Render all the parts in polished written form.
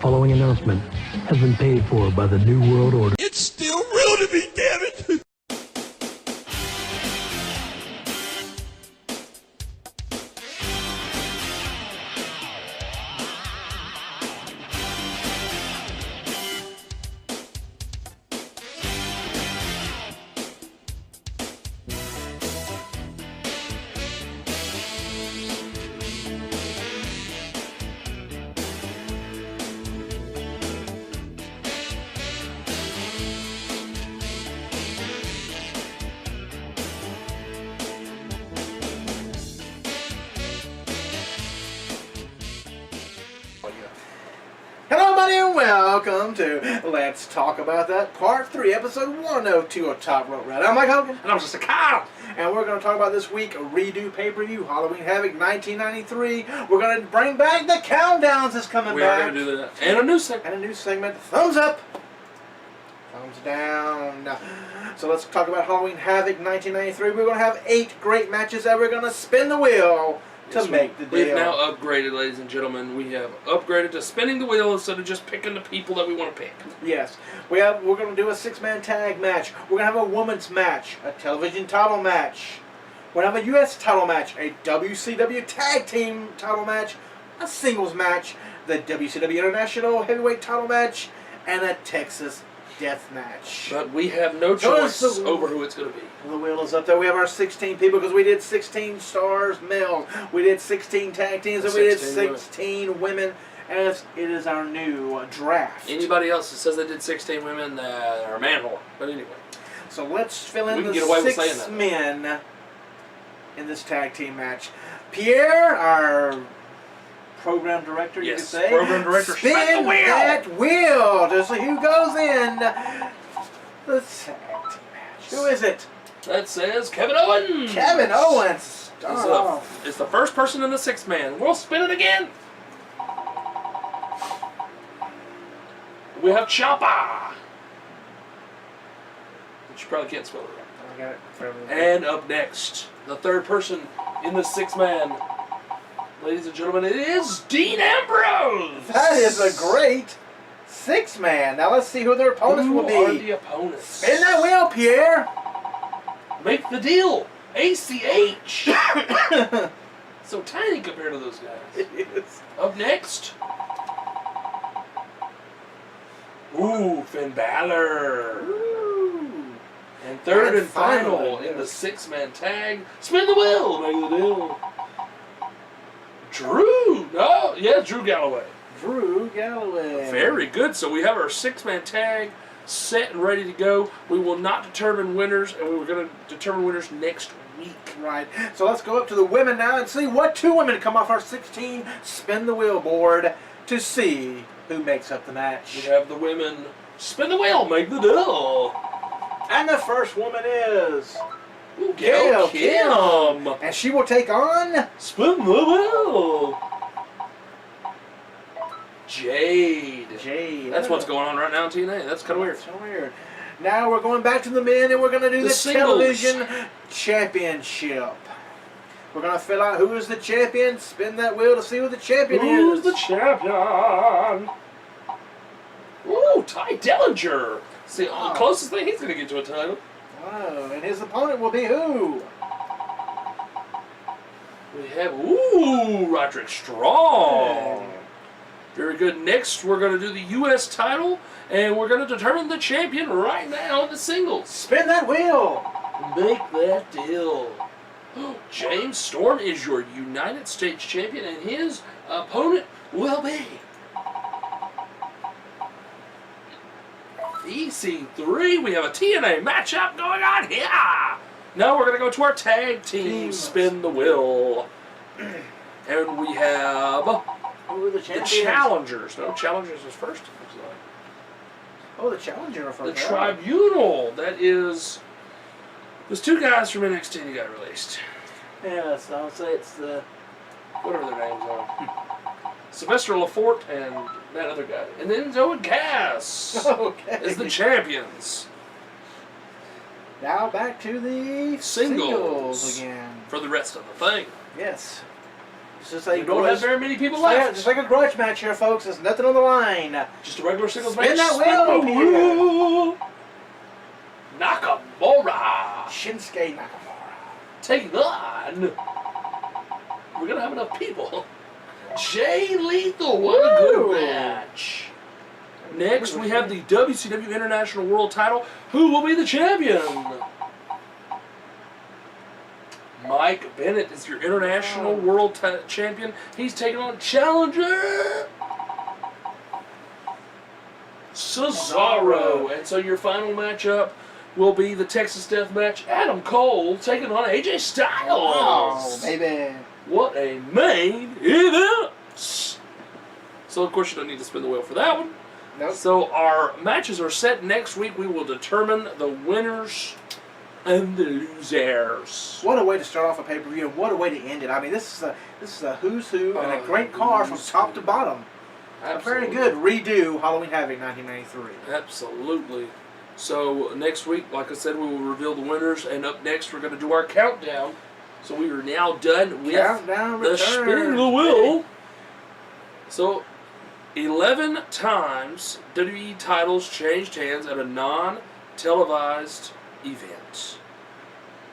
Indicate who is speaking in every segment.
Speaker 1: following announcement has been paid for by the New World Order.
Speaker 2: It's still real to me, damn it!
Speaker 3: Hello, everybody, and welcome to Let's Talk About That Part 3, Episode 102 of Top Rope Red. I'm Mike Hogan.
Speaker 2: And I'm just a cow.
Speaker 3: And we're going to talk about this week a redo pay-per-view, Halloween Havoc 1993. We're going to bring back the countdowns is coming
Speaker 2: We
Speaker 3: back.
Speaker 2: are going to do that. And a new segment.
Speaker 3: And a new segment. Thumbs up. Thumbs down. So let's talk about Halloween Havoc 1993. We're going to have 8 great matches that we're going to spin the wheel to make the deal.
Speaker 2: We've now upgraded, ladies and gentlemen. We have upgraded to spinning the wheel instead of just picking the people that we want to pick.
Speaker 3: Yes. We're going to do a 6-man tag match. We're going to have a women's match, a television title match. We're going to have a U.S. title match, a WCW tag team title match, a singles match, the WCW International heavyweight title match, and a Texas death match.
Speaker 2: But we have no choice over who it's going to be.
Speaker 3: The wheel is up there. We have our 16 people because we did 16 stars males. We did 16 tag teams and we did 16 women as it is our new draft.
Speaker 2: Anybody else that says they did 16 women are a manhole. But anyway.
Speaker 3: So let's fill in the 6 men in this tag team match. Pierre, our program director, you could say.
Speaker 2: Program director,
Speaker 3: spin the wheel. That wheel to see who goes in the tag team match. Who is it?
Speaker 2: That says Kevin Owens.
Speaker 3: Kevin Owens.
Speaker 2: It's the first person in the 6-man. We'll spin it again. We have Ciampa. But you probably can't spell it right.
Speaker 3: I got it.
Speaker 2: And up next, the third person in the 6-man. Ladies and gentlemen, it is Dean Ambrose.
Speaker 3: That is a great 6-man. Now let's see who their opponents will be.
Speaker 2: Who are the opponents?
Speaker 3: Spin that wheel, Pierre.
Speaker 2: Make the deal. ACH. So tiny compared to those guys.
Speaker 3: It is.
Speaker 2: Up next. Ooh, Finn Balor.
Speaker 3: Ooh.
Speaker 2: And third and final in the 6-man tag. Spin the wheel. Make the deal. Drew. Oh, yeah, Drew Galloway.
Speaker 3: Drew Galloway.
Speaker 2: Very good. So we have our 6-man tag set and ready to go. We will not determine winners, and we were going to determine winners next week.
Speaker 3: Right. So let's go up to the women now and see what 2 women come off our 16 spin the wheel board to see who makes up the match.
Speaker 2: We have the women spin the wheel, make the deal.
Speaker 3: And the first woman is
Speaker 2: Gail Kim.
Speaker 3: And she will take on
Speaker 2: Spin the wheel. Jade. That's what's going on right now on TNA. That's kind of weird.
Speaker 3: So weird. Now we're going back to the men and we're going to do the television championship. We're going to fill out who is the champion, spin that wheel to see who the champion is.
Speaker 2: Who's the champion? Ooh, Ty Dillinger. See, the closest thing he's going to get to a title.
Speaker 3: Oh, and his opponent will be who?
Speaker 2: We have, Roderick Strong. Very good. Next, we're going to do the U.S. title, and we're going to determine the champion right now in the singles.
Speaker 3: Spin that wheel.
Speaker 2: Make that deal. James Storm is your United States champion, and his opponent will be EC3. We have a TNA matchup going on here. Now we're going to go to our tag team. Spin the wheel. And we have
Speaker 3: Who are the champions?
Speaker 2: the challengers. No, challengers is first.
Speaker 3: Oh, the challenger first.
Speaker 2: The tribunal. That is. There's 2 guys from NXT that got released.
Speaker 3: Yes, I'll say it's the.
Speaker 2: Whatever their names are. Sylvester Lafort and that other guy. And then Zoe and Cass as the champions.
Speaker 3: Now back to the singles again.
Speaker 2: For the rest of the thing.
Speaker 3: Yes. Just like
Speaker 2: You don't have very many people left.
Speaker 3: Just like a grudge match here, folks. There's nothing on the line.
Speaker 2: Just a regular singles
Speaker 3: Spin
Speaker 2: match.
Speaker 3: that wheel,
Speaker 2: Nakamura
Speaker 3: Shinsuke Nakamura.
Speaker 2: taking on. We're gonna have enough people. Jay Lethal, what a good match. Next, we have the WCW International World Title. Who will be the champion? Mike Bennett is your International World Champion. He's taking on challenger Cesaro. And so your final matchup will be the Texas Death Match. Adam Cole taking on AJ Styles.
Speaker 3: Oh, baby.
Speaker 2: What a main event! So of course you don't need to spin the wheel for that one.
Speaker 3: Nope.
Speaker 2: So our matches are set next week. We will determine the winners and the losers.
Speaker 3: What a way to start off a pay-per-view, and what a way to end it. I mean, this is a who's who and a great card from top to bottom.
Speaker 2: Absolutely.
Speaker 3: A very good redo Halloween Havoc 1993.
Speaker 2: Absolutely. So next week, like I said, we will reveal the winners, and up next we're going to do our countdown. So we are now done with
Speaker 3: Countdown
Speaker 2: the
Speaker 3: return.
Speaker 2: spinning the wheel. So 11 times WWE titles changed hands at a non-televised event.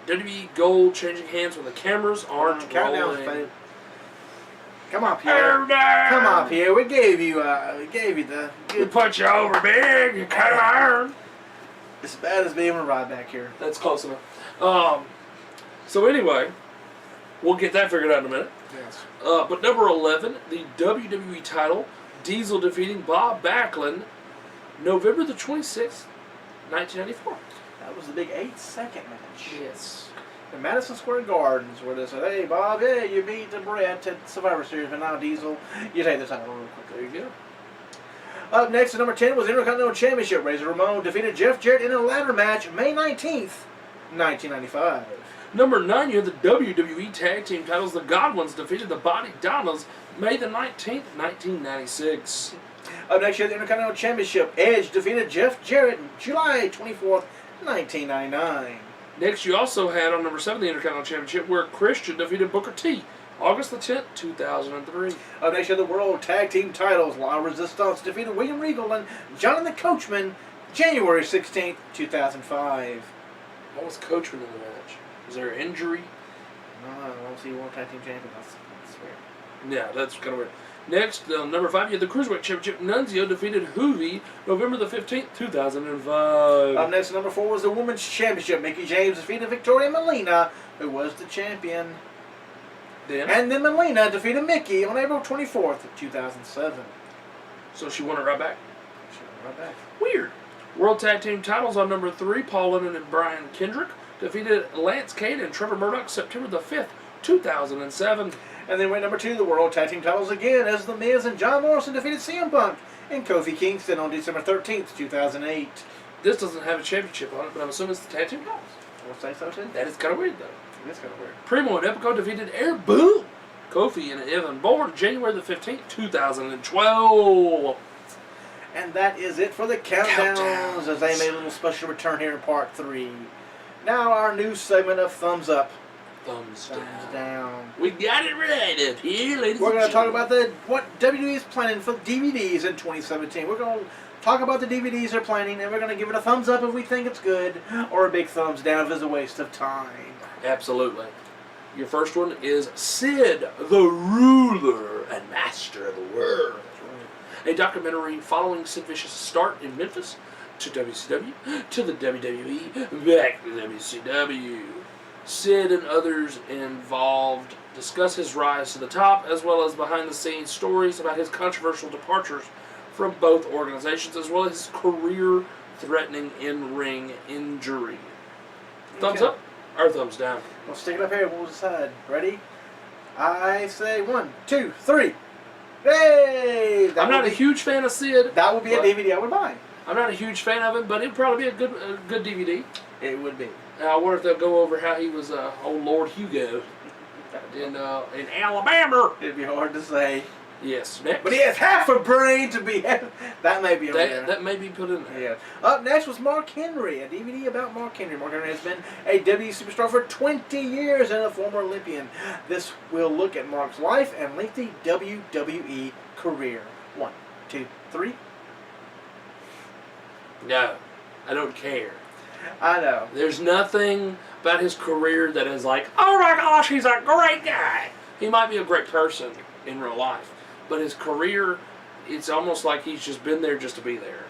Speaker 2: WWE Gold changing hands when the cameras aren't
Speaker 3: Countdown's
Speaker 2: rolling.
Speaker 3: fine. Come on, Pierre. Come on, Pierre. We gave you the
Speaker 2: We
Speaker 3: good.
Speaker 2: put you over big. You cut iron.
Speaker 3: As bad as being a ride back here.
Speaker 2: That's close enough. So anyway, we'll get that figured out in a minute.
Speaker 3: Yes.
Speaker 2: But number 11, the WWE title, Diesel defeating Bob Backlund, November the 26th, 1994.
Speaker 3: That was the big 8-second match.
Speaker 2: Yes.
Speaker 3: In Madison Square Gardens, where they said, "Hey, Bob, yeah, you beat the Brett at Survivor Series, but now Diesel, you take the title real quick."
Speaker 2: There you go.
Speaker 3: Up next at number 10 was Intercontinental Championship. Razor Ramon defeated Jeff Jarrett in a ladder match, May 19th, 1995.
Speaker 2: Number 9, you have the WWE Tag Team titles. The Godwins defeated the Body Donnas, May the 19th, 1996.
Speaker 3: Up next, you have the Intercontinental Championship. Edge defeated Jeff Jarrett, July 24th, 1999.
Speaker 2: Next, you also had on number 7 the Intercontinental Championship, where Christian defeated Booker T, August the 10th, 2003.
Speaker 3: Up next, you have the World Tag Team titles. La Resistance defeated William Regal and John the Coachman, January 16th, 2005.
Speaker 2: What was Coachman in the match? Was there an injury?
Speaker 3: No, I don't see World Tag Team Champion. That's weird.
Speaker 2: Yeah, that's kind of weird. Next, number 5, you have the Cruiserweight Championship. Nunzio defeated Hoovy, November the 15th, 2005.
Speaker 3: Up next, number 4 was the Women's Championship. Mickey James defeated Victoria Molina, who was the champion. And then Molina defeated Mickey on April 24th, 2007.
Speaker 2: So she won it right back.
Speaker 3: She went right back.
Speaker 2: Weird. World Tag Team titles on number 3, Paul London and Brian Kendrick defeated Lance Cade and Trevor Murdoch, September the 5th, 2007.
Speaker 3: And then went number 2, the World Tag Team titles again, as The Miz and John Morrison defeated CM Punk and Kofi Kingston on December 13th, 2008.
Speaker 2: This doesn't have a championship on it, but I'm assuming it's the Tag Team titles.
Speaker 3: We'll say so too.
Speaker 2: That is kind of weird, though.
Speaker 3: It is kind of weird.
Speaker 2: Primo and Epico defeated Air Boom, Kofi and Evan Bourne, January the 15th, 2012.
Speaker 3: And that is it for the countdowns, as they made a little special return here in part 3. Now our new segment of Thumbs Up.
Speaker 2: Thumbs
Speaker 3: Thumbs
Speaker 2: down.
Speaker 3: down.
Speaker 2: We got it right up here, ladies
Speaker 3: We're
Speaker 2: and
Speaker 3: going to talk
Speaker 2: gentlemen.
Speaker 3: about what WWE is planning for DVDs in 2017. We're going to talk about the DVDs they're planning, and we're going to give it a thumbs up if we think it's good, or a big thumbs down if it's a waste of time.
Speaker 2: Absolutely. Your first one is Sid, the Ruler and Master of the World. A documentary following Sid Vicious' start in Memphis, to WCW, to the WWE, back to WCW. Sid and others involved discuss his rise to the top, as well as behind-the-scenes stories about his controversial departures from both organizations, as well as his career-threatening in-ring injury. Thumbs
Speaker 3: Okay.
Speaker 2: up or thumbs down?
Speaker 3: We'll stick it up here. We'll decide. Ready? I say 1, 2, 3. Hey!
Speaker 2: I'm not a huge fan of Sid.
Speaker 3: That would be a
Speaker 2: but
Speaker 3: DVD I would buy.
Speaker 2: I'm not a huge fan of him, but it'd probably be a good DVD.
Speaker 3: It would be.
Speaker 2: I wonder if they'll go over how he was old Lord Hugo in Alabama.
Speaker 3: It'd be hard to say.
Speaker 2: Yes. Next.
Speaker 3: But he has half a brain to be. That may be on there.
Speaker 2: That may be put in there.
Speaker 3: Yeah. Up next was Mark Henry, a DVD about Mark Henry. Mark Henry has been a WWE superstar for 20 years and a former Olympian. This will look at Mark's life and lengthy WWE career. 1, 2, 3.
Speaker 2: No, I don't care.
Speaker 3: I know.
Speaker 2: There's nothing about his career that is like, oh my gosh, he's a great guy. He might be a great person in real life, but his career, it's almost like he's just been there just to be there.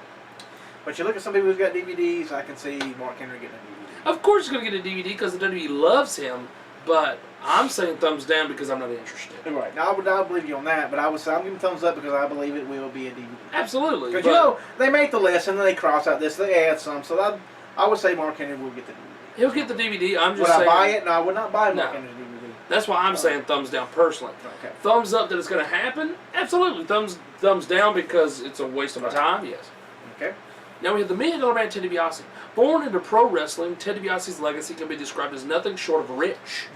Speaker 3: But you look at some people who've got DVDs, I can see Mark Henry getting a DVD.
Speaker 2: Of course he's going to get a DVD because the WWE loves him, but I'm saying thumbs down because I'm not interested.
Speaker 3: Right. Now, I would believe you on that, but I'm giving thumbs up because I believe it will be a DVD.
Speaker 2: Absolutely.
Speaker 3: Because, you know, they make the list and then they cross out this, they add some, so I would say Mark Henry will get the DVD.
Speaker 2: He'll get the DVD. I'm just
Speaker 3: would
Speaker 2: saying.
Speaker 3: Would I buy it? No, I would not buy Mark Henry's DVD.
Speaker 2: That's why I'm saying thumbs down personally.
Speaker 3: Okay.
Speaker 2: Thumbs up that it's going to happen? Absolutely. Thumbs down because it's a waste of my time? Yes.
Speaker 3: Okay.
Speaker 2: Now we have the $1 Million Man, Ted DiBiase. Born into pro wrestling, Ted DiBiase's legacy can be described as nothing short of rich.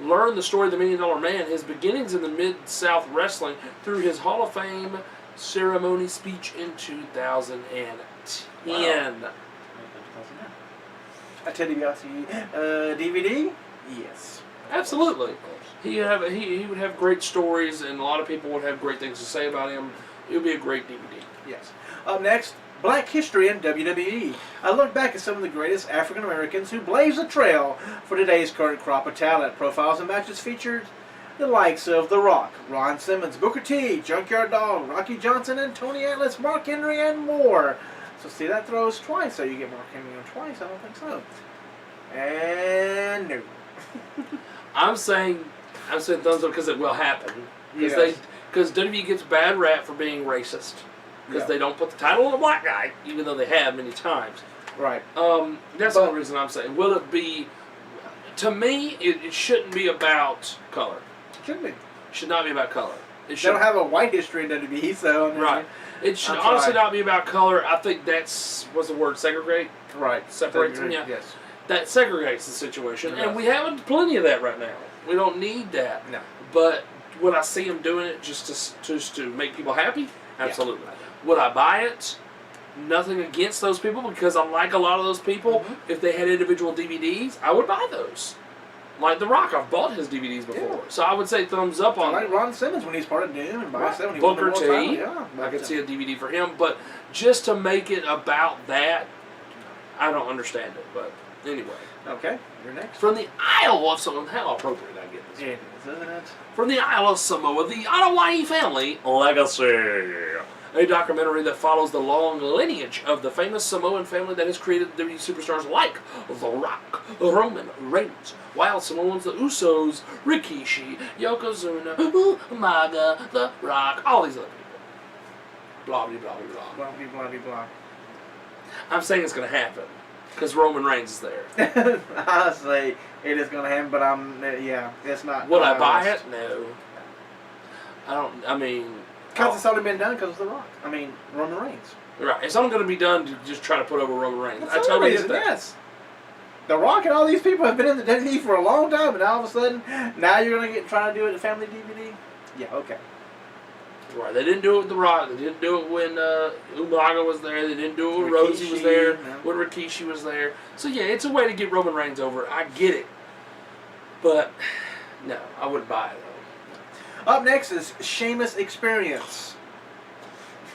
Speaker 2: Learn the story of the $1 Million Man, his beginnings in the Mid-South wrestling through his Hall of Fame ceremony speech in 2010. Wow.
Speaker 3: A Ted DiBiase DVD? Yes.
Speaker 2: Absolutely. He would have great stories, and a lot of people would have great things to say about him. It would be a great DVD.
Speaker 3: Yes. Up next, Black History in WWE. I look back at some of the greatest African Americans who blazed the trail for today's current crop of talent. Profiles and matches featured the likes of The Rock, Ron Simmons, Booker T, Junkyard Dog, Rocky Johnson, and Tony Atlas, Mark Henry, and more. So see, that throws twice, so you get Mark Henry on twice? I don't think so. And no.
Speaker 2: I'm saying thumbs up because it will happen.
Speaker 3: Yes.
Speaker 2: Because WWE gets bad rap for being racist. Because they don't put the title on a black guy, even though they have many times.
Speaker 3: Right.
Speaker 2: That's the only reason I'm saying. Will it be... To me, it shouldn't be about color.
Speaker 3: Shouldn't be.
Speaker 2: It should not be about color.
Speaker 3: They don't have a white history in WWE, so... I mean,
Speaker 2: right. It should honestly not be about color. I think that's... What's the word? Segregate?
Speaker 3: Right.
Speaker 2: Separates them, yeah.
Speaker 3: Yes.
Speaker 2: That segregates the situation. And we have plenty of that right now. We don't need that.
Speaker 3: No.
Speaker 2: But would I see them doing it just to make people happy? Absolutely.
Speaker 3: Yeah.
Speaker 2: Would I buy it? Nothing against those people because I like a lot of those people. Mm-hmm. If they had individual DVDs, I would buy those. Like The Rock, I've bought his DVDs before. Yeah. So I would say thumbs up on
Speaker 3: like Ron Simmons when he's part of Doom and by 70.
Speaker 2: Booker T. Yeah, I could see a DVD for him. But just to make it about that, I don't understand it. But anyway.
Speaker 3: Okay, you're next.
Speaker 2: From the Isle of Samoa, how appropriate I get this.
Speaker 3: It is, isn't it? From
Speaker 2: the Isle of Samoa, the Hawaii family legacy. A documentary that follows the long lineage of the famous Samoan family that has created WWE superstars like The Rock, Roman Reigns, Wild Samoans, the Usos, Rikishi, Yokozuna, Umaga, The Rock, all these other people. Blah, blah, blah, blah.
Speaker 3: Blah, blah, blah, blah.
Speaker 2: I'm saying it's going to happen because Roman Reigns is there.
Speaker 3: Honestly, it is going to happen, but it's not.
Speaker 2: Would I buy it? No. I mean...
Speaker 3: Because it's already been done because of The Rock. I mean, Roman Reigns.
Speaker 2: Right. It's only going to be done to just try to put over Roman Reigns.
Speaker 3: That's I totally get that. Yes. The Rock and all these people have been in the WWE for a long time, and all of a sudden, now you're going to try to do it a family DVD? Yeah, okay.
Speaker 2: Right. They didn't do it with The Rock. They didn't do it when Umaga was there. They didn't do it when Rosie was there. No. When Rikishi was there. So, yeah, it's a way to get Roman Reigns over. I get it. But, no, I wouldn't buy it.
Speaker 3: Up next is Sheamus Experience.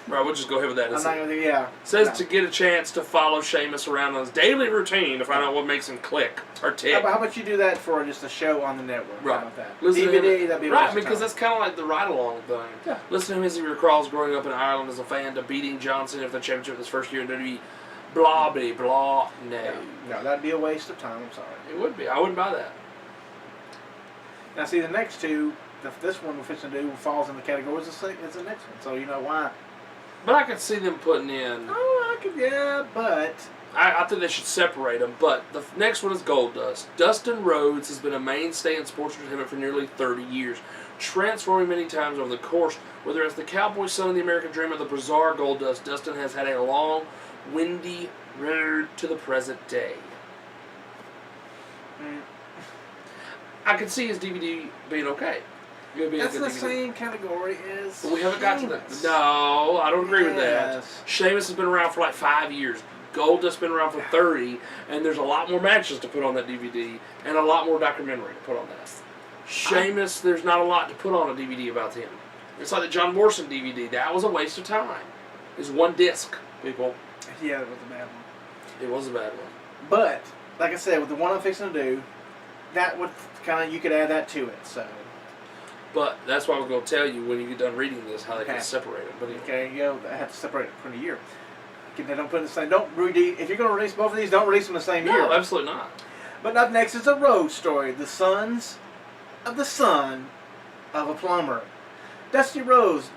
Speaker 2: Right, we'll just go ahead with that.
Speaker 3: I'm not going to,
Speaker 2: Says to get a chance to follow Sheamus around on his daily routine to find out what makes him click or tick.
Speaker 3: How about you do that for just a show on the network?
Speaker 2: Right.
Speaker 3: How about that?
Speaker 2: DVD,
Speaker 3: that'd be
Speaker 2: right, because that's kind of like the ride-along thing.
Speaker 3: Yeah.
Speaker 2: Listen to him as he recalls growing up in Ireland as a fan to beating Johnson for the championship his first year in WWE. Blah, blah, blah.
Speaker 3: No, that'd be a waste of time. I'm sorry.
Speaker 2: It would be. I wouldn't buy that.
Speaker 3: Now, see, the next two... This one we're fixing to do falls in the category as the next one, so you know why.
Speaker 2: But I could see them putting in...
Speaker 3: but...
Speaker 2: I think they should separate them, but the next one is Goldust. Dustin Rhodes has been a mainstay in sports entertainment for nearly 30 years, transforming many times over the course. Whether it's the cowboy son of the American Dream or the bizarre Goldust, Dustin has had a long, windy road to the present day. I could see his DVD being okay. It would be
Speaker 3: That's
Speaker 2: a
Speaker 3: the
Speaker 2: good DVD.
Speaker 3: same category as.
Speaker 2: But we haven't got to that.
Speaker 3: Sheamus.
Speaker 2: No, I don't agree with that.
Speaker 3: Yes.
Speaker 2: Sheamus has been around for like 5 years. Goldust's been around for 30, and there's a lot more matches to put on that DVD, and a lot more documentary to put on that. Sheamus, there's not a lot to put on a DVD about him. It's like the John Morrison DVD. That was a waste of time. It's one disc, people.
Speaker 3: Yeah, it was a bad one.
Speaker 2: It was a bad one.
Speaker 3: But like I said, with the one I'm fixing to do, that would kind of you could add that to it. So.
Speaker 2: But that's why I was going to tell you when you get done reading this how they
Speaker 3: Okay.
Speaker 2: can separate them. But
Speaker 3: Okay, you know, I have to separate it from the year. They don't put in the same. Don't if you're going to release both of these, don't release them the same year.
Speaker 2: no, absolutely not.
Speaker 3: But up next is a road story. The sons of the son of a plumber. Dustin Rhodes,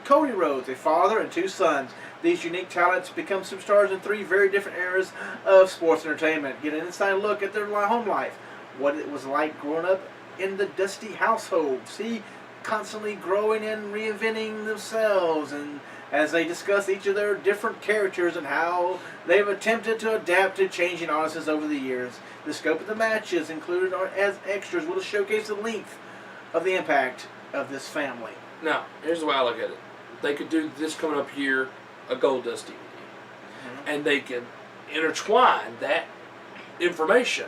Speaker 3: Cody Rhodes, a father and 2 sons. These unique talents become superstars in 3 very different eras of sports entertainment. Get an inside look at their home life, what it was like growing up in the Dusty household. See, constantly growing and reinventing themselves, and as they discuss each of their different characters and how they've attempted to adapt to changing audiences over the years. The scope of the matches included as extras will showcase the length of the impact of this family.
Speaker 2: Now, here's the way I look at it. They could do this coming up year, a Goldust DVD. And they could intertwine that information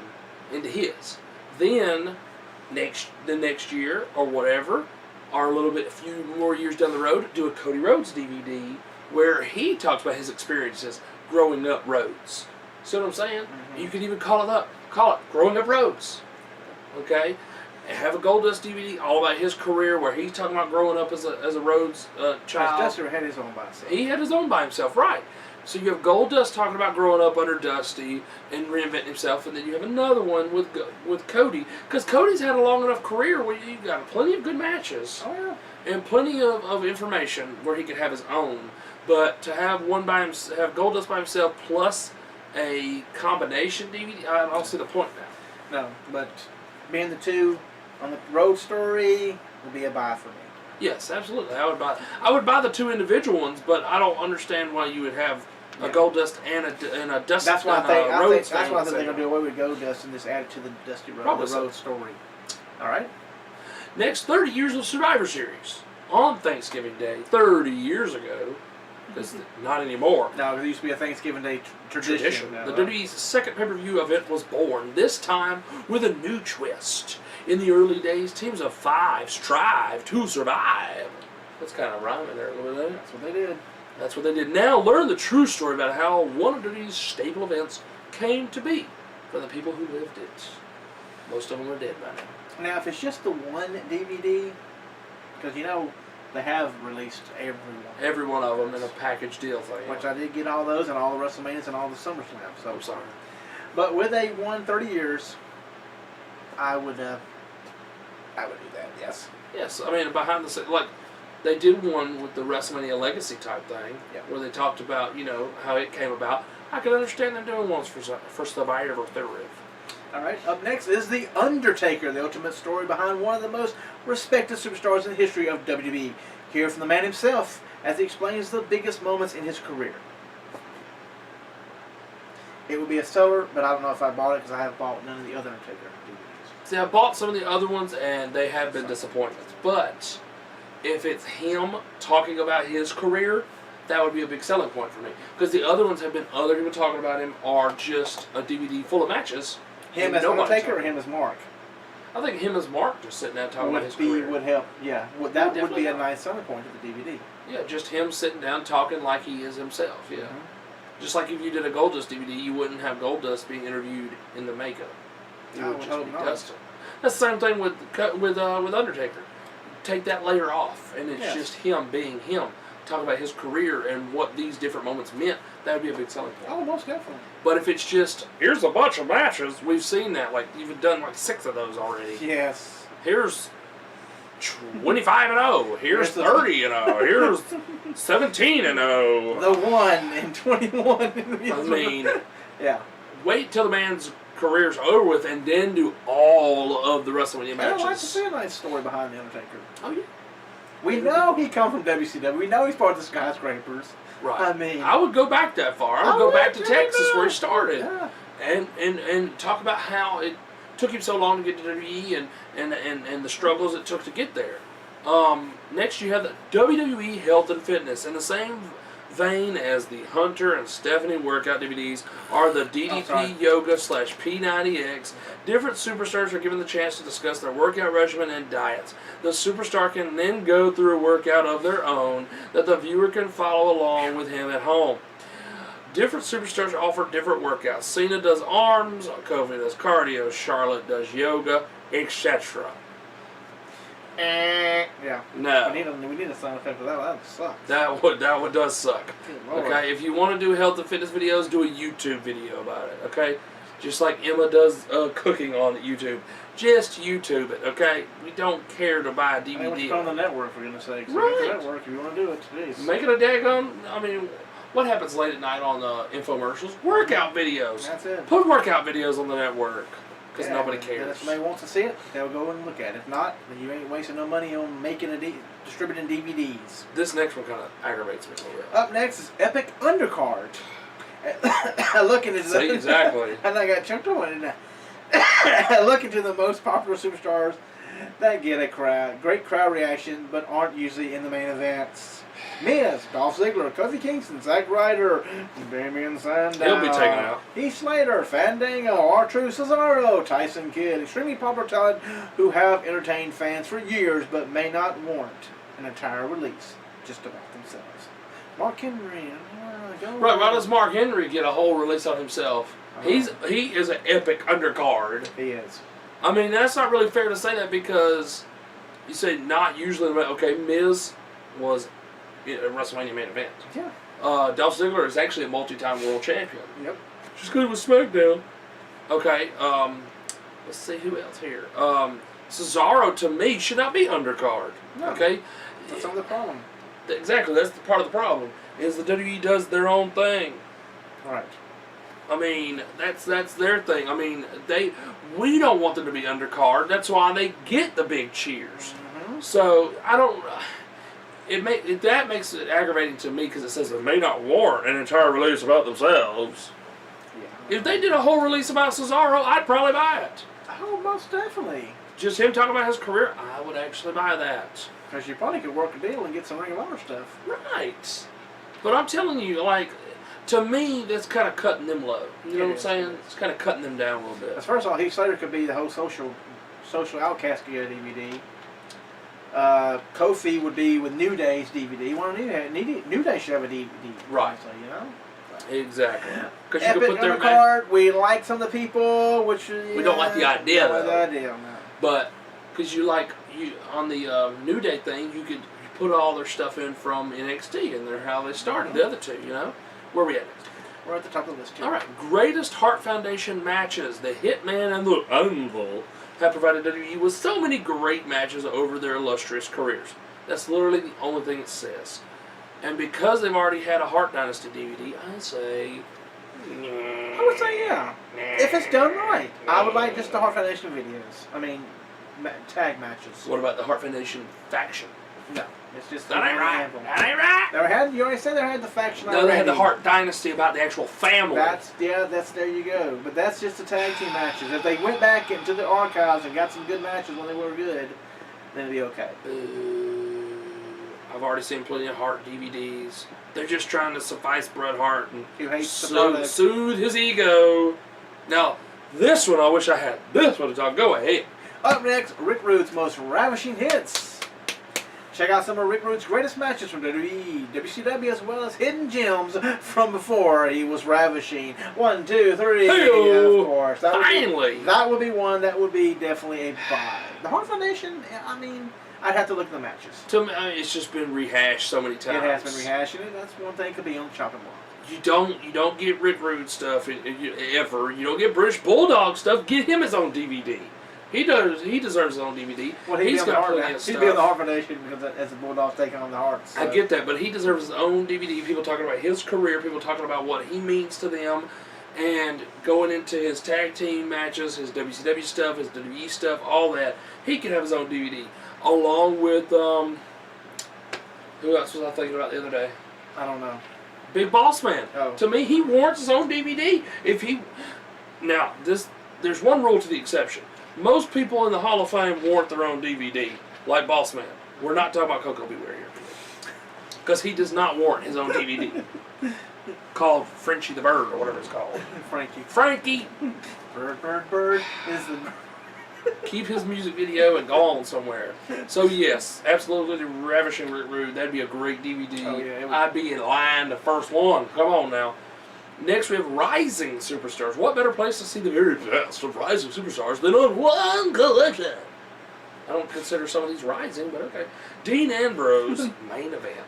Speaker 2: into his. Then, the next year or whatever, or a few more years down the road, do a Cody Rhodes DVD where he talks about his experiences growing up Rhodes. See what I'm saying? You could even call it Growing Up Rhodes. Okay? And have a Goldust DVD all about his career where he's talking about growing up as a Rhodes child.
Speaker 3: Dusty had his own by himself.
Speaker 2: He had his own by himself, right. So you have Goldust talking about growing up under Dusty and reinventing himself, and then you have another one with Cody. Because Cody's had a long enough career where you got plenty of good matches.
Speaker 3: Oh, yeah.
Speaker 2: And plenty of information where he could have his own. But to have have Goldust by himself plus a combination DVD, I don't see the point now.
Speaker 3: No, but being the 2 on the road story will be a buy for me.
Speaker 2: Yes, absolutely. I would buy the 2 individual ones, but I don't understand why you would have a Goldust and a Dusty.
Speaker 3: That's why I think they're going to do away with Goldust and just add it to the Dusty Road story. All right.
Speaker 2: Next, 30 years of Survivor Series on Thanksgiving Day, 30 years ago. Because not anymore.
Speaker 3: No, it used to be a Thanksgiving Day tradition.
Speaker 2: The WWE's second pay-per-view event was born, this time with a new twist. In the early days, teams of 5 strive to survive. That's kind of rhyming there a little bit.
Speaker 3: That's what they did.
Speaker 2: That's what they did. Now, learn the true story about how one of WWE's staple events came to be for the people who lived it. Most of them are dead by now.
Speaker 3: Now, if it's just the one DVD, because they have released
Speaker 2: every one of them in a package deal thing.
Speaker 3: which I did get all those and all the WrestleManias and all the SummerSlam. So
Speaker 2: I'm sorry.
Speaker 3: But with a 30 years, I would do that. Yes.
Speaker 2: Yes, I mean behind the scenes, like they did one with the WrestleMania Legacy type thing, where they talked about how it came about. I could understand them doing ones for Survivor Series.
Speaker 3: All right. Up next is The Undertaker, the ultimate story behind one of the most respected superstars in the history of WWE. Hear from the man himself as he explains the biggest moments in his career. It would be a seller, but I don't know if I bought it because I have bought none of the other Undertaker DVDs.
Speaker 2: See, I bought some of the other ones, and they have been disappointments. But if it's him talking about his career, that would be a big selling point for me. Because the other ones have been other people talking about him, or just a DVD full of matches.
Speaker 3: Him as Undertaker or him as Mark?
Speaker 2: I think him as Mark just sitting down talking about his career.
Speaker 3: Would help, yeah. That would be a nice selling point of the DVD.
Speaker 2: Yeah, just him sitting down talking like he is himself, yeah. Mm-hmm. Just like if you did a Goldust DVD, you wouldn't have Goldust being interviewed in the makeup. It would just be Dustin. That's the same thing with Undertaker. Take that layer off, and it's just him being him. Talk about his career and what these different moments meant. That would be a big selling point.
Speaker 3: Oh, most definitely.
Speaker 2: But if it's just, here's a bunch of matches, we've seen that. Like, you've done like 6 of those already.
Speaker 3: Yes.
Speaker 2: Here's 25-0. Here's 30-0. Here's 17-0.
Speaker 3: The 1 and 21.
Speaker 2: I mean,
Speaker 3: yeah.
Speaker 2: Wait till the man's career's over with and then do all of the WrestleMania matches.
Speaker 3: I'd like to see a nice story behind The Undertaker.
Speaker 2: Oh, yeah.
Speaker 3: We know he come from WCW. We know he's part of the Skyscrapers.
Speaker 2: Right.
Speaker 3: I mean,
Speaker 2: I would go back that far. I would go back to Texas where he started.
Speaker 3: Yeah.
Speaker 2: And talk about how took him so long to get to WWE and the struggles it took to get there. Next, you have the WWE Health and Fitness. In the same vein as the Hunter and Stephanie workout DVDs are the DDP Yoga / P90X. Different superstars are given the chance to discuss their workout regimen and diets. The superstar can then go through a workout of their own that the viewer can follow along with him at home. Different superstars offer different workouts. Cena does arms, Kofi does cardio, Charlotte does yoga, etc.
Speaker 3: Yeah.
Speaker 2: No.
Speaker 3: We need a sound effect for that. That would suck.
Speaker 2: That one does suck. Okay, if you want to do health and fitness videos, do a YouTube video about it. Okay, just like Emma does cooking on YouTube. Just YouTube it. Okay, we don't care to buy a DVD.
Speaker 3: Hey, what's on the network for goodness sakes?
Speaker 2: Right.
Speaker 3: The network, if you want to do it, please.
Speaker 2: Make it a daggone. I mean, what happens late at night on infomercials? Workout videos.
Speaker 3: That's it.
Speaker 2: Put workout videos on the network. Because nobody cares.
Speaker 3: If somebody wants to see it, they'll go and look at it. If not, then you ain't wasting no money on distributing DVDs.
Speaker 2: This next one kind of aggravates me a little bit.
Speaker 3: Up next is Epic Undercard. Looking at
Speaker 2: See, exactly.
Speaker 3: And I got choked on, didn't I? Look into the most popular superstars that get a great crowd reaction, but aren't usually in the main events. Miz, Dolph Ziggler, Kofi Kingston, Zack Ryder, Damian Sandow.
Speaker 2: He'll be taken out.
Speaker 3: Heath Slater, Fandango, R-Truth, Cesaro, Tyson Kidd, extremely popular talent who have entertained fans for years but may not warrant an entire release just about themselves. Mark Henry.
Speaker 2: Right, why does Mark Henry get a whole release on himself? He is an epic undercard.
Speaker 3: He is.
Speaker 2: I mean, that's not really fair to say that because you say not usually. Okay, Miz was a WrestleMania main event.
Speaker 3: Yeah.
Speaker 2: Dolph Ziggler is actually a multi-time world champion.
Speaker 3: Yep.
Speaker 2: Just because it was SmackDown. Okay, let's see who else here. Cesaro, to me, should not be undercard.
Speaker 3: No.
Speaker 2: Okay?
Speaker 3: That's some of the problem.
Speaker 2: Exactly, that's part of the problem, is the WWE does their own thing.
Speaker 3: Right.
Speaker 2: I mean, that's their thing. I mean, we don't want them to be undercard. That's why they get the big cheers.
Speaker 3: Mm-hmm.
Speaker 2: So, I don't... that makes it aggravating to me because it says it may not warrant an entire release about themselves.
Speaker 3: Yeah.
Speaker 2: If they did a whole release about Cesaro, I'd probably buy it.
Speaker 3: Oh, most definitely.
Speaker 2: Just him talking about his career, I would actually buy that.
Speaker 3: Because you probably could work a deal and get some Ring of Honor stuff.
Speaker 2: Right. But I'm telling you, like, to me, that's kind of cutting them low. You know what I'm saying? It's kind of cutting them down a little bit.
Speaker 3: As first of all, Heath Slater could be the whole social outcast get a DVD. Kofi would be with New Day's DVD. Well, New Day should have a DVD.
Speaker 2: Right.
Speaker 3: So, you know?
Speaker 2: Exactly. Because you
Speaker 3: Epic
Speaker 2: could put their
Speaker 3: card. We like some of the people, which
Speaker 2: we don't like the idea, though.
Speaker 3: The idea, no.
Speaker 2: But because you on the New Day thing, you could put all their stuff in from NXT and how they started. The other two, you know. Where are we at next?
Speaker 3: We're at the top of the list, too.
Speaker 2: All right. Greatest Heart Foundation matches. The Hitman and the Anvil have provided WWE with so many great matches over their illustrious careers. That's literally the only thing it says. And because they've already had a Hart Dynasty DVD, I say...
Speaker 3: I would say, yeah. If it's done right. I would like just the Hart Foundation videos. I mean, tag matches.
Speaker 2: What about the Hart Foundation faction?
Speaker 3: No. It's just...
Speaker 2: That ain't right. That ain't right.
Speaker 3: You already said they had the faction
Speaker 2: No,
Speaker 3: already.
Speaker 2: they had the Hart Dynasty about the actual family.
Speaker 3: There you go. But that's just the tag team matches. If they went back into the archives and got some good matches when they were good, then it'd be okay.
Speaker 2: I've already seen plenty of Hart DVDs. They're just trying to suffice Bret Hart and soothe his ego. Now, this one I wish I had. This one to talk. Go ahead.
Speaker 3: Up next, Rick Rude's most ravishing hits. Check out some of Rick Rude's greatest matches from WWE, WCW, as well as hidden gems from before he was ravishing. 1, 2, 3,
Speaker 2: Hey-o.
Speaker 3: of course.
Speaker 2: Finally.
Speaker 3: That would be one. That would be definitely a buy. The Hart Foundation, I mean, I'd have to look at the matches.
Speaker 2: To me, it's just been rehashed so many times.
Speaker 3: It has been rehashed, and that's one thing could be on the chopping block.
Speaker 2: You don't get Rick Rude stuff ever. You don't get British Bulldog stuff. Get him his own DVD. He deserves his own DVD.
Speaker 3: Well, he's got plenty of stuff. He'd be on the Hart Foundation because as the Bulldogs taking on the Hearts. So.
Speaker 2: I get that, but he deserves his own DVD. People talking about his career, people talking about what he means to them, and going into his tag team matches, his WCW stuff, his WWE stuff, all that. He could have his own DVD. Along with, who else was I thinking about the other day?
Speaker 3: I don't know. Big
Speaker 2: Boss Man.
Speaker 3: Oh.
Speaker 2: To me, he warrants his own DVD. Now, this there's one rule to the exception. Most people in the Hall of Fame warrant their own DVD, like Boss Man. We're not talking about Coco Beware here. Because he does not warrant his own DVD. Called Frenchie the Bird, or whatever it's called. Frankie!
Speaker 3: Bird is the...
Speaker 2: Keep his music video and go on somewhere. So yes, absolutely ravishing Rick Rude. That'd be a great DVD.
Speaker 3: Oh, yeah,
Speaker 2: I'd be in line, the first one. Come on now. Next we have Rising Superstars. What better place to see the very best of Rising Superstars than on one collection? I don't consider some of these rising, but okay. Dean Ambrose, main event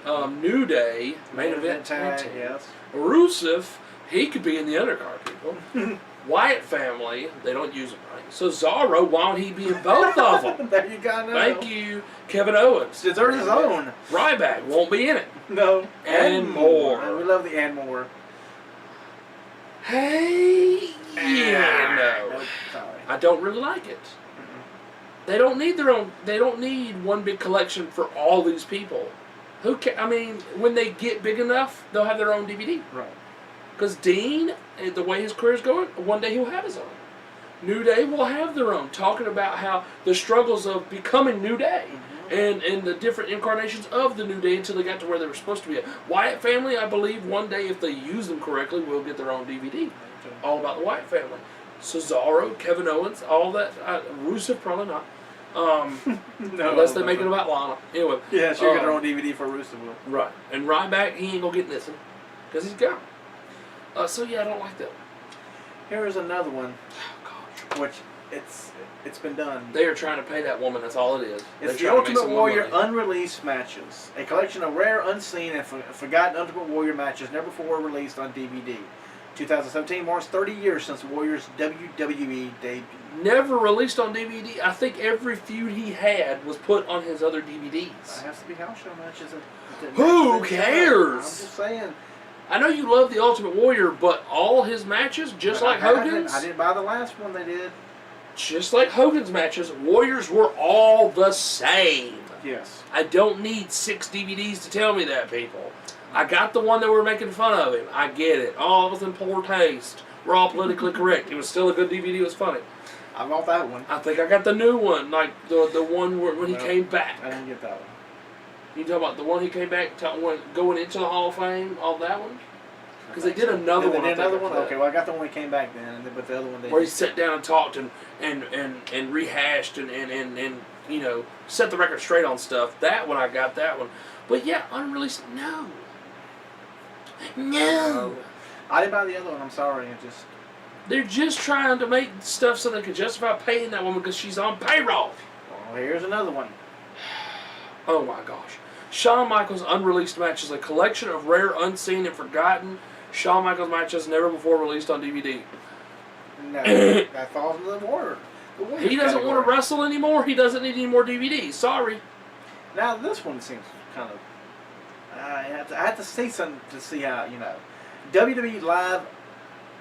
Speaker 2: already. New Day, main event tag team.
Speaker 3: Yes.
Speaker 2: Rusev, he could be in the undercard, people. Wyatt family, they don't use him right. Cesaro, why don't he be in both of them?
Speaker 3: There you go.
Speaker 2: Thank you. Kevin Owens.
Speaker 3: Deserves his own.
Speaker 2: Ryback won't be in it.
Speaker 3: No.
Speaker 2: And more.
Speaker 3: And we love the and more.
Speaker 2: Hey, yeah, no.
Speaker 3: Sorry.
Speaker 2: I don't really like it. They don't need their own. They don't need one big collection for all these people. Who can? I mean, when they get big enough, they'll have their own DVD.
Speaker 3: Right.
Speaker 2: Because Dean, the way his career's going, one day he'll have his own. New Day will have their own, talking about how the struggles of becoming New Day and the different incarnations of the New Day until they got to where they were supposed to be at. Wyatt family, I believe, one day if they use them correctly, will get their own DVD. All about the Wyatt family. Cesaro, Kevin Owens, all that. Rusev, probably not.
Speaker 3: No,
Speaker 2: unless they make it about Lana. Anyway.
Speaker 3: Yeah, she'll get her own DVD for Rusev.
Speaker 2: Right. And Ryback, he ain't going to get this one. Because he's gone. So yeah, I don't like that.
Speaker 3: Here's another one,
Speaker 2: Oh, gosh.
Speaker 3: which it's been done.
Speaker 2: They are trying to pay that woman. That's all it is.
Speaker 3: It's
Speaker 2: They're
Speaker 3: the
Speaker 2: trying to make
Speaker 3: Ultimate
Speaker 2: some more
Speaker 3: Warrior
Speaker 2: money.
Speaker 3: unreleased matches, a collection of rare, unseen, and forgotten Ultimate Warrior matches never before released on DVD. 2017 marks 30 years since Warrior's WWE debut.
Speaker 2: Never released on DVD. I think every feud he had was put on his other
Speaker 3: That
Speaker 2: DVDs.
Speaker 3: has to be house show matches.
Speaker 2: Who cares?
Speaker 3: I'm just saying.
Speaker 2: I know you love the Ultimate Warrior, but all his matches, just like Hogan's,
Speaker 3: I didn't buy the last one they did.
Speaker 2: just like Hogan's matches, Warriors were all the same.
Speaker 3: Yes.
Speaker 2: I don't need 6 DVDs to tell me that, people. I got the one that were making fun of him. I get it. Oh, it was in poor taste. We're all politically correct. It was still a good DVD. It was funny.
Speaker 3: I bought that one.
Speaker 2: I think I got the new one, like the one where, when he came back.
Speaker 3: I didn't get that one.
Speaker 2: You talking about the one he came back, going into the Hall of Fame, all that one? Because they did another one.
Speaker 3: They did another one?
Speaker 2: after that.
Speaker 3: Okay, well I got the one he came back then, but the other one they
Speaker 2: Where he sat down and talked and rehashed and you know, set the record straight on stuff. That one, I got that one. But yeah, unreleased, no. No.
Speaker 3: I didn't buy the other one, I'm sorry.
Speaker 2: They're just trying to make stuff so they can justify paying that woman because she's on payroll.
Speaker 3: Well, here's another one.
Speaker 2: Oh my gosh. Shawn Michaels' unreleased matches, a collection of rare, unseen, and forgotten Shawn Michaels matches never before released on DVD.
Speaker 3: No, that falls into the Warrior.
Speaker 2: He doesn't want to wrestle anymore. He doesn't need any more DVDs. Sorry.
Speaker 3: Now this one seems kind of. I have to see something to see how, you know. WWE Live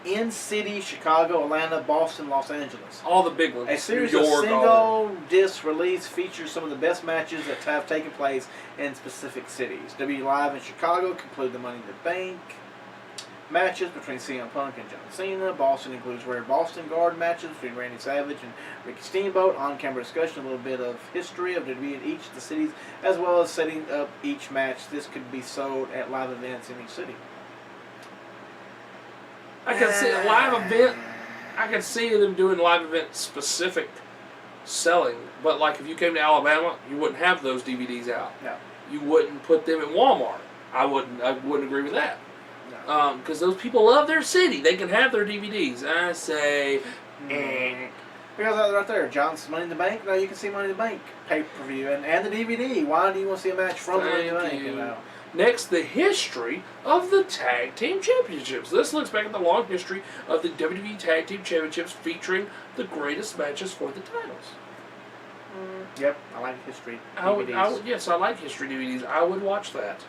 Speaker 3: in City, Chicago, Atlanta, Boston, Los Angeles.
Speaker 2: All the big ones.
Speaker 3: A series
Speaker 2: New
Speaker 3: of
Speaker 2: York,
Speaker 3: single disc release features some of the best matches that have taken place in specific cities. WWE Live in Chicago conclude the Money in the Bank matches between CM Punk and John Cena. Boston includes rare Boston Garden matches between Randy Savage and Ricky Steamboat. On-camera discussion, a little bit of history of WWE in each of the cities, as well as setting up each match. This could be sold at live events in each city.
Speaker 2: I can see a live event. I can see them doing live event specific selling, but like if you came to Alabama, you wouldn't have those DVDs out.
Speaker 3: No.
Speaker 2: You wouldn't put them at Walmart. I wouldn't agree with that.
Speaker 3: No.
Speaker 2: Because those people love their city. They can have their DVDs. I say,
Speaker 3: Because right there, John's Money in the Bank. Now you can see Money in the Bank pay-per-view and the DVD. Why do you want to see a match from Money in the Bank? You know?
Speaker 2: Next, the history of the Tag Team Championships. This looks back at the long history of the WWE Tag Team Championships featuring the greatest matches for the titles.
Speaker 3: Yep, I like history DVDs.
Speaker 2: Yes, I like history DVDs. I would watch that.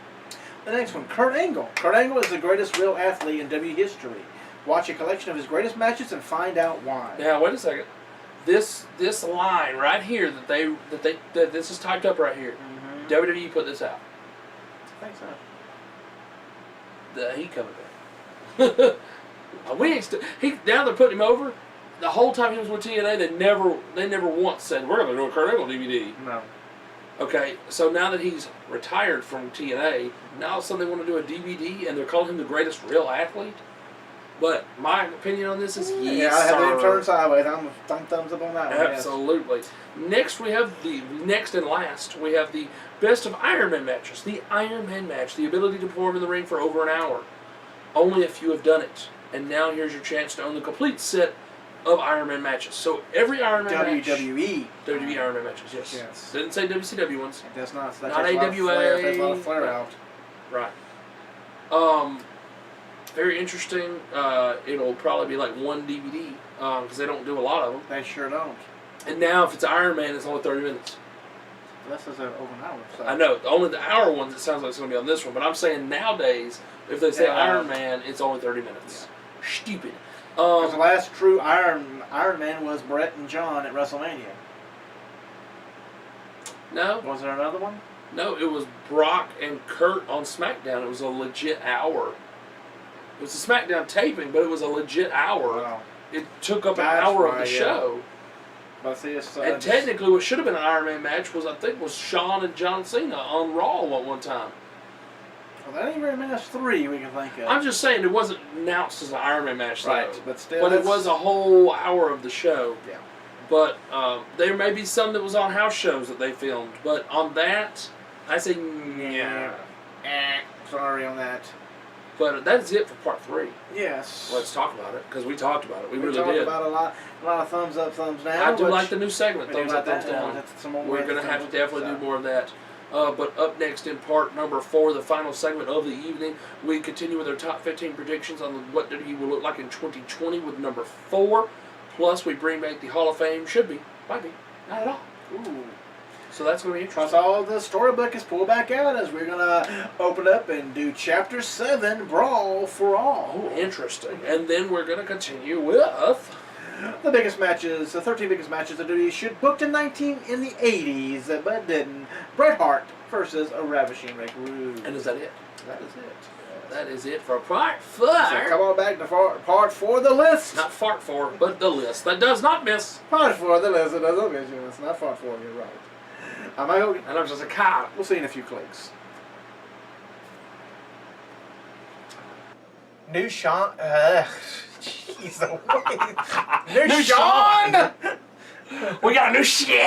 Speaker 3: The next one, Kurt Angle. Kurt Angle is the greatest real athlete in WWE history. Watch a collection of his greatest matches and find out why.
Speaker 2: Now, wait a second. This line right here that this is typed up right here. WWE put this out.
Speaker 3: I think so.
Speaker 2: He coming back. We ain't now they're putting him over. the whole time he was with TNA, they never once said, we're going to do a Kurt Angle DVD.
Speaker 3: No.
Speaker 2: Okay, so now that he's retired from TNA, now all of a sudden they want to do a DVD, and they're calling him the greatest real athlete? But my opinion on this is yes,
Speaker 3: I have
Speaker 2: sir.
Speaker 3: to turn sideways. I'm thumbs up on that one.
Speaker 2: Absolutely. Next, we have next and last, we have the best of Iron Man matches. The Iron Man match, the ability to perform in the ring for over an hour. Only a few have done it. And now here's your chance to own the complete set of Iron Man matches. So every Iron Man match. WWE Iron Man matches, yes. Didn't say WCW ones.
Speaker 3: It does not. So that
Speaker 2: Not
Speaker 3: takes
Speaker 2: AWA.
Speaker 3: takes a lot of flare out.
Speaker 2: Right. Very interesting. It'll probably be like one DVD because they don't do a lot of them.
Speaker 3: They sure don't.
Speaker 2: And now if it's Iron Man, it's only 30 minutes.
Speaker 3: This is over an hour. So.
Speaker 2: I know. Only the hour ones, it sounds like it's going to be on this one. But I'm saying nowadays, if they say Iron Man, it's only 30 minutes. Yeah. Stupid.
Speaker 3: Because the last true Iron Man was Brett and John at WrestleMania.
Speaker 2: No.
Speaker 3: Was there another one?
Speaker 2: No, it was Brock and Kurt on SmackDown. It was a legit hour. It was a SmackDown taping, but it was a legit hour. Wow. It took up an hour of the show.
Speaker 3: But see,
Speaker 2: and technically, what should have been an Iron Man match was Shawn and John Cena on Raw at one time.
Speaker 3: Well, that ain't very much 3 we can think of.
Speaker 2: I'm just saying it wasn't announced as an Iron Man match,
Speaker 3: right?
Speaker 2: Though.
Speaker 3: But still,
Speaker 2: but it was a whole hour of the show.
Speaker 3: Yeah.
Speaker 2: But there may be some that was on house shows that they filmed. But on that, I say yeah.
Speaker 3: Sorry on that.
Speaker 2: But that's it for part 3.
Speaker 3: Yes.
Speaker 2: Let's talk about it because we talked about it. We really
Speaker 3: talked
Speaker 2: did.
Speaker 3: About a lot of thumbs up, thumbs down.
Speaker 2: I do like the new segment, thumbs up, thumbs down. We're going to have to definitely do more of that. But up next in part number 4, the final segment of the evening, we continue with our top 15 predictions on what WWE will look like in 2020 with number 4. Plus, we bring back the Hall of Fame. Should be. Might be. Not at all. Ooh. So that's going to be interesting.
Speaker 3: Plus, all the storybook is pulled back out as we're going to open up and do Chapter 7, Brawl for All.
Speaker 2: Oh, interesting. And then we're going to continue with
Speaker 3: the biggest matches, the 13 biggest matches that WWE should booked in the 80s, but didn't. Bret Hart versus a ravishing Rick Rude.
Speaker 2: And is that it?
Speaker 3: That is it.
Speaker 2: That is it for part 4.
Speaker 3: So come on back to part 4 of the list.
Speaker 2: Not part 4, but the list that does not miss.
Speaker 3: Part 4 of the list that doesn't miss. It's not part 4, you're right. I'm Hogan.
Speaker 2: And I'm just a cop.
Speaker 3: We'll see you in a few clicks. New Sean. Jeez, new Sean!
Speaker 2: We got a new shit!